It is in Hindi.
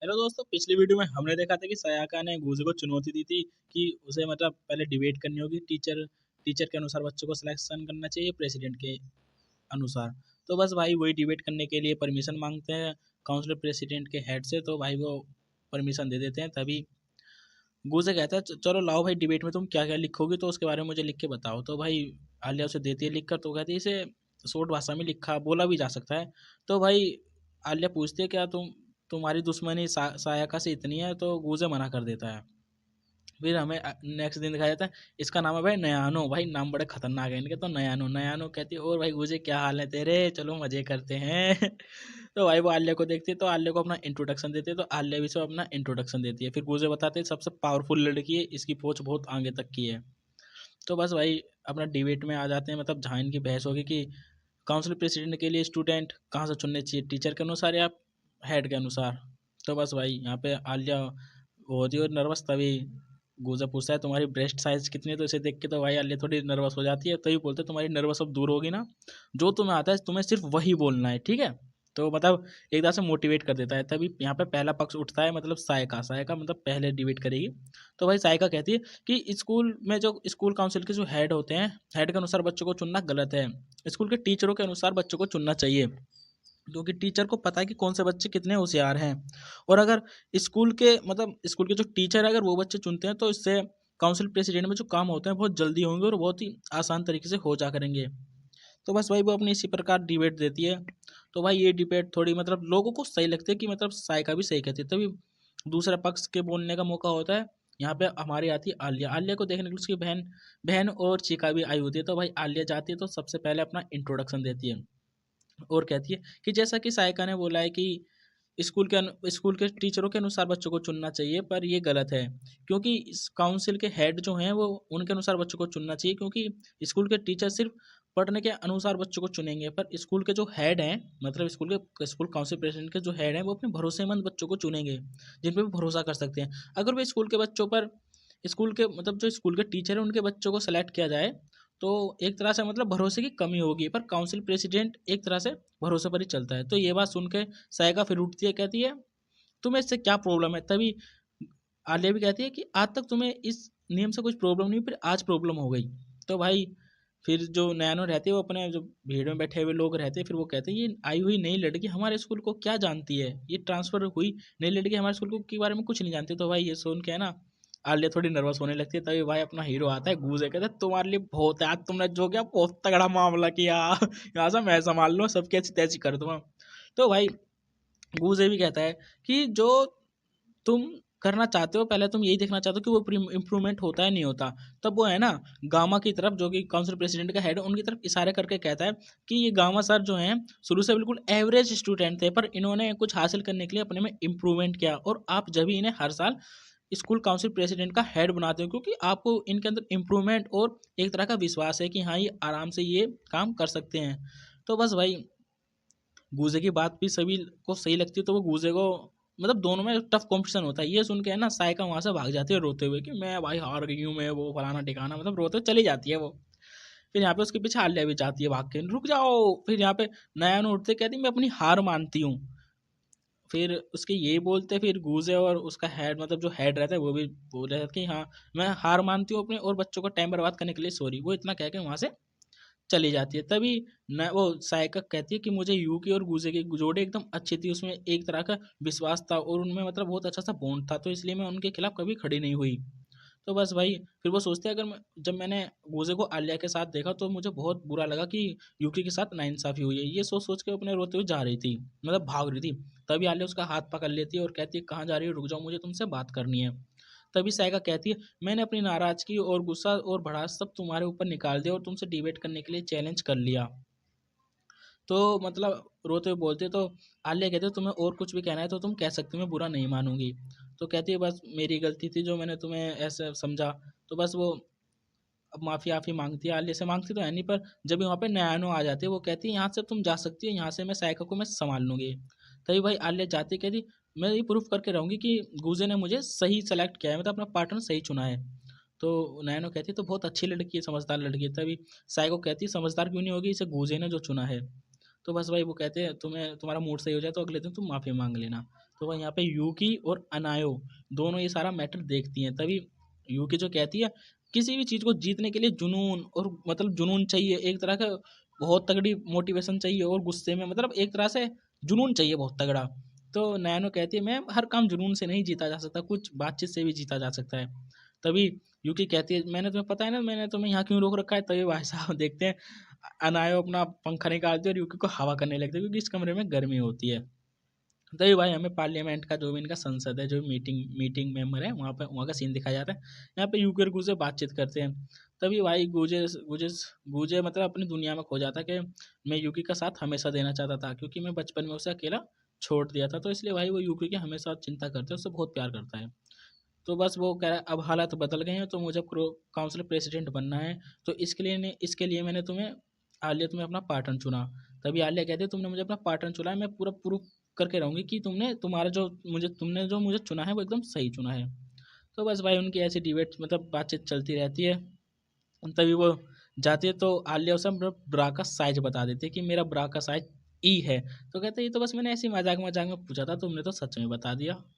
हेलो दोस्तों, पिछली वीडियो में हमने देखा था कि सयाका ने गूजे को चुनौती दी थी कि उसे मतलब पहले डिबेट करनी होगी। टीचर टीचर के अनुसार बच्चों को सिलेक्शन करना चाहिए प्रेसिडेंट के अनुसार। तो बस भाई वही डिबेट करने के लिए परमिशन मांगते हैं काउंसिलर प्रेसिडेंट के हेड से। तो भाई वो परमिशन दे देते हैं। तभी गूजे कहता है चलो लाओ भाई, डिबेट में तुम क्या क्या लिखोगे तो उसके बारे में मुझे लिख के बताओ। तो भाई आलिया उसे देती है लिख कर। तो कहती है इसे शॉर्ट भाषा में लिखा बोला भी जा सकता है। तो भाई आलिया पूछती है क्या तुम्हारी दुश्मनी सायका से इतनी है? तो गूजे मना कर देता है। फिर हमें नेक्स्ट दिन दिखाया जाता है, इसका नाम है भाई नयानो। भाई नाम बड़े खतरनाक है इनके। तो नयानो नयानो कहती है और भाई गुजे क्या हाल है तेरे, चलो मजे करते हैं। तो भाई वो आलिया को देखती है तो आलिया को अपना इंट्रोडक्शन देती है। तो आलिया भी सब अपना इंट्रोडक्शन देती है। फिर गुजे बताते हैं सबसे पावरफुल लड़की है, इसकी पहुंच बहुत आगे तक की है। तो बस भाई अपना डिबेट में आ जाते हैं। मतलब जहाँ इनकी बहस होगी कि काउंसिल प्रेसिडेंट के लिए स्टूडेंट कहाँ से चुनने चाहिए, टीचर के अनुसार या हेड के अनुसार। तो बस भाई यहाँ पे आलिया होती है नर्वस। तभी गूजा पूछता है तुम्हारी ब्रेस्ट साइज कितनी है? तो इसे देख के तो भाई आलिया थोड़ी नर्वस हो जाती है। तभी बोलते तुम्हारी नर्वस अब दूर होगी ना, जो तुम्हें आता है तुम्हें सिर्फ वही बोलना है, ठीक है? तो मतलब एक तरह से मोटिवेट कर देता है। तभी यहाँ पे पहला पक्ष उठता है, मतलब सायका सायका मतलब पहले डिबेट करेगी। तो भाई सायका कहती है कि स्कूल में जो स्कूल काउंसिल के जो हेड होते हैं, हेड के अनुसार बच्चों को चुनना गलत है। स्कूल के टीचरों के अनुसार बच्चों को चुनना चाहिए, क्योंकि टीचर को पता है कि कौन से बच्चे कितने होशियार हैं। और अगर स्कूल के जो टीचर अगर वो बच्चे चुनते हैं तो इससे काउंसिल प्रेसिडेंट में जो काम होते हैं बहुत जल्दी होंगे और बहुत ही आसान तरीके से हो जा करेंगे। तो बस भाई वो अपनी इसी प्रकार डिबेट देती है। तो भाई ये डिबेट थोड़ी मतलब लोगों को सही लगती है कि मतलब सायका भी सही कहती है। तभी दूसरे पक्ष के बोलने का मौका होता है। यहाँ पे हमारी आती है आलिया। आलिया को देखने के लिए उसकी बहन बहन और चिका भी आई होती है। तो भाई आलिया जाती है तो सबसे पहले अपना इंट्रोडक्शन देती है और कहती है कि जैसा कि सायका ने बोला है कि स्कूल के टीचरों के अनुसार बच्चों को चुनना चाहिए, पर ये गलत है। क्योंकि इस काउंसिल के हेड जो हैं वो उनके अनुसार बच्चों को चुनना चाहिए, क्योंकि स्कूल के टीचर सिर्फ पढ़ने के अनुसार बच्चों को चुनेंगे, पर स्कूल के जो हेड हैं, मतलब स्कूल काउंसिल प्रेसिडेंट के जो हेड हैं वो अपने भरोसेमंद बच्चों को चुनेंगे, जिन पर भी भरोसा कर सकते हैं। अगर वे स्कूल के बच्चों पर स्कूल के मतलब जो स्कूल के टीचर हैं उनके बच्चों को सेलेक्ट किया जाए तो एक तरह से मतलब भरोसे की कमी होगी। पर काउंसिल प्रेसिडेंट एक तरह से भरोसे पर ही चलता है। तो ये बात सुन के सायका फिर उठती है, कहती है तुम्हें इससे क्या प्रॉब्लम है? तभी आलिया भी कहती है कि आज तक तुम्हें इस नियम से कुछ प्रॉब्लम नहीं, फिर आज प्रॉब्लम हो गई। तो भाई फिर जो नैनो रहते हैं वो अपने जो भीड़ में बैठे हुए लोग रहते हैं, फिर वो कहते हैं ये आई हुई नई लड़की हमारे स्कूल को क्या जानती है, ये ट्रांसफर हुई नई लड़की हमारे स्कूल को के बारे में कुछ नहीं जानती। तो भाई ये सुन के है ना आलिया थोड़ी नर्वस होने लगती है। तभी भाई अपना हीरो आता है गूजे, कहता है तुम्हारे लिए बहुत है आज, तुमने जो किया बहुत तगड़ा मामला किया। यहाँ से मैं संभाल लूँ, सबकी अच्छी तैसी कर दूंगा। तो भाई गूजे भी कहता है कि जो तुम करना चाहते हो, पहले तुम यही देखना चाहते हो कि वो इम्प्रूवमेंट होता है नहीं होता। तब वो है ना गामा की तरफ, जो कि काउंसिल प्रेसिडेंट का हेड है, उनकी तरफ इशारे करके कहता है कि ये गामा सर जो हैं शुरू से बिल्कुल एवरेज स्टूडेंट थे, पर इन्होंने कुछ हासिल करने के लिए अपने में इम्प्रूवमेंट किया, और आप जब भी इन्हें हर साल स्कूल काउंसिल प्रेसिडेंट का हेड बनाते हो, क्योंकि आपको इनके अंदर इम्प्रूवमेंट और एक तरह का विश्वास है कि हाँ ये आराम से ये काम कर सकते हैं। तो बस भाई गूजे की बात भी सभी को सही लगती है। तो वो गूजे को मतलब दोनों में टफ कंपटीशन होता है। ये सुन के है ना सायका वहां से भाग जाती है रोते हुए कि मैं भाई हार गई हूँ, मैं वो फलाना ठिकाना, मतलब रोते हुए चली जाती है वो। फिर यहाँ पे उसके पीछे आलिया भी जाती है भाग के, रुक जाओ। फिर यहाँ पे नयन उठते कहती मैं अपनी हार मानती हूँ। फिर उसके ये बोलते फिर गूजे और उसका हेड, मतलब जो हेड रहता है वो भी बोल रहे थे कि हाँ मैं हार मानती हूँ अपने और बच्चों का टाइम बर्बाद करने के लिए सॉरी। वो इतना कह के वहां से चली जाती है। तभी न वो सायका कहती है कि मुझे यूकी और गूजे की जोड़ी एकदम अच्छी थी, उसमें एक तरह का विश्वास था और उनमें मतलब बहुत अच्छा सा बॉन्ड था, तो इसलिए मैं उनके खिलाफ कभी खड़ी नहीं हुई। तो बस भाई फिर वो सोचते हैं अगर जब मैंने गूजे को आलिया के साथ देखा तो मुझे बहुत बुरा लगा कि यूकी के साथ नाइंसाफी हुई है। ये सोच सोच के अपने रोते हुए जा रही थी, मतलब भाग रही थी। तभी आलिया उसका हाथ पकड़ लेती है और कहती है कहाँ जा रही है, रुक जाओ मुझे तुमसे बात करनी है। तभी सायका कहती है मैंने अपनी नाराजगी और गुस्सा और भड़ास सब तुम्हारे ऊपर निकाल दिया और तुमसे डिबेट करने के लिए चैलेंज कर लिया। तो मतलब रोते हुए बोलते तो आलिया कहती है तुम्हें और कुछ भी कहना है तो तुम कह सकती हो, मैं बुरा नहीं मानूंगी। तो कहती है बस मेरी गलती थी जो मैंने तुम्हें ऐसे समझा। तो बस वो अब माफ़ी आफ़ी मांगती है, आलिया से मांगती तो है नहीं, पर जब वहाँ पे नयानो आ जाती है वो कहती है यहाँ से तुम जा सकती हो, यहाँ से मैं सायका को मैं संभाल लूंगी। तभी भाई आलिया जाती है, कहती मैं ये प्रूफ करके रहूंगी कि गूजे ने मुझे सही सेलेक्ट किया है, मतलब अपना पार्टनर सही चुना है। तो नैनो कहती है तो बहुत अच्छी लड़की है, समझदार लड़की है। तभी साइको कहती है समझदार क्यों नहीं होगी, इसे गूजे ने जो चुना है। तो बस भाई वो कहते हैं तुम्हें तुम्हारा मूड सही हो जाए तो अगले दिन तुम माफ़ी मांग लेना। तो वह यहाँ पे यूकी और अनायो दोनों ये सारा मैटर देखती हैं। तभी यूकी जो कहती है, किसी भी चीज़ को जीतने के लिए जुनून और मतलब जुनून चाहिए, एक तरह का बहुत तगड़ी मोटिवेशन चाहिए और गुस्से में मतलब एक तरह से जुनून चाहिए बहुत तगड़ा। तो नैनो कहती है मैम हर काम जुनून से नहीं जीता जा सकता, कुछ बातचीत से भी जीता जा सकता है। तभी यूकी कहती है मैंने तुम्हें पता है ना मैंने तुम्हें यहाँ क्यों रोक रखा है। तभी भाई साहब देखते हैं अनायो अपना पंखा निकालती है और यूकी को हवा करने लगती है क्योंकि इस कमरे में गर्मी होती है। तभी भाई हमें पार्लियामेंट का जो भी इनका संसद है, जो मीटिंग मीटिंग मेंबर है, वहाँ का सीन दिखाया जाता है। यहाँ पे यूकी और गूजे बातचीत करते हैं। तभी भाई गूजे गूजे गूजे मतलब अपनी दुनिया में खो जाता है कि मैं यूकी का साथ हमेशा देना चाहता था क्योंकि मैं बचपन में उसे अकेला छोड़ दिया था, तो इसलिए भाई वो यूकी की हमेशा चिंता करता है, उससे बहुत प्यार करता है। तो बस वो कह रहा है अब हालात बदल गए हैं तो मुझे काउंसिल प्रेसिडेंट बनना है, तो इसके लिए मैंने तुम्हें आलिया तुम्हें अपना पार्टनर चुना। तभी आलिया कहती है तुमने मुझे अपना पार्टनर चुना है, मैं पूरा प्रूफ करके रहूंगी कि तुमने जो मुझे चुना है वो एकदम सही चुना है। तो बस भाई उनकी ऐसी डिबेट मतलब बातचीत चलती रहती है। तभी वो जाती है तो आलिया उसे अपना ब्रा का साइज बता देती है कि मेरा ब्रा का साइज ई है। तो कहते हैं ये तो बस मैंने ऐसे ही मजाक मजाक में पूछा था, तुमने तो सच में बता दिया।